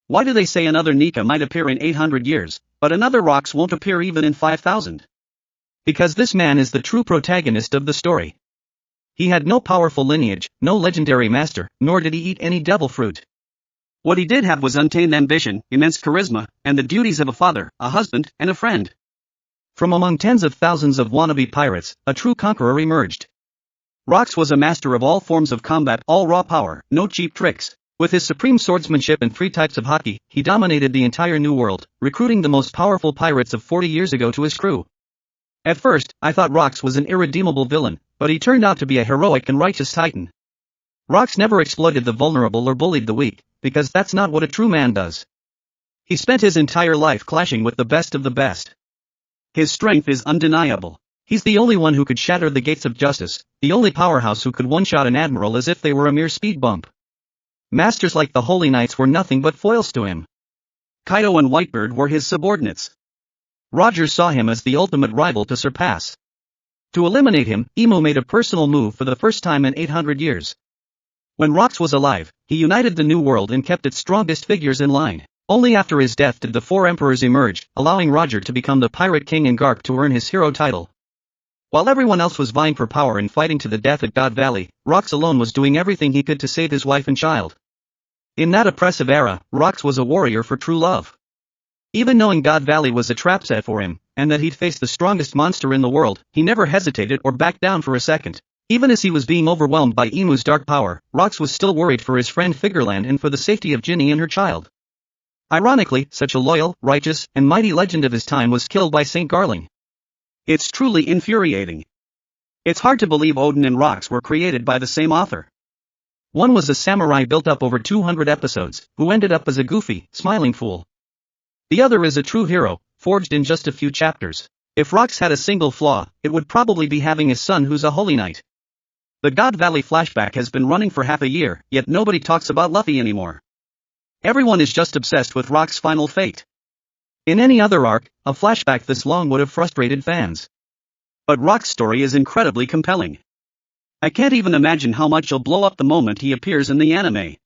Why do they say another Nika might appear in 800 years, but another Rox won't appear even in 5,000? Because this man is the true protagonist of the story. He had no powerful lineage, no legendary master, nor did he eat any devil fruit. What he did have was untamed ambition, immense charisma, and the duties of a father, a husband, and a friend. From among tens of thousands of wannabe pirates, a true conqueror emerged. Rox was a master of all forms of combat, all raw power, no cheap tricks. With his supreme swordsmanship and 3 types of hockey, he dominated the entire New World, recruiting the most powerful pirates of 40 years ago to his crew. At first, I thought Rox was an irredeemable villain, but he turned out to be a heroic and righteous titan. Rox never exploited the vulnerable or bullied the weak, because that's not what a true man does. He spent his entire life clashing with the best of the best. His strength is undeniable. He's the only one who could shatter the gates of justice, the only powerhouse who could one-shot an admiral as if they were a mere speed bump. Masters like the Holy Knights were nothing but foils to him. Kaido and Whitebeard were his subordinates. Roger saw him as the ultimate rival to surpass. To eliminate him, Imu made a personal move for the first time in 800 years. When Rox was alive, he united the New World and kept its strongest figures in line. Only after his death did the 4 emperors emerge, allowing Roger to become the Pirate King and Garp to earn his hero title. While everyone else was vying for power and fighting to the death at God Valley, Rox alone was doing everything he could to save his wife and child. In that oppressive era, Rox was a warrior for true love. Even knowing God Valley was a trap set for him, and that he'd face the strongest monster in the world, he never hesitated or backed down for a second. Even as he was being overwhelmed by Imu's dark power, Rox was still worried for his friend Figureland and for the safety of Ginny and her child. Ironically, such a loyal, righteous, and mighty legend of his time was killed by St. Garling. It's truly infuriating. It's hard to believe Oden and Rox were created by the same author. One was a samurai built up over 200 episodes, who ended up as a goofy, smiling fool. The other is a true hero, forged in just a few chapters. If Rox had a single flaw, it would probably be having a son who's a holy knight. The God Valley flashback has been running for half a year, yet nobody talks about Luffy anymore. Everyone is just obsessed with Rox's final fate. In any other arc, a flashback this long would have frustrated fans. But Rox's story is incredibly compelling. I can't even imagine how much he'll blow up the moment he appears in the anime.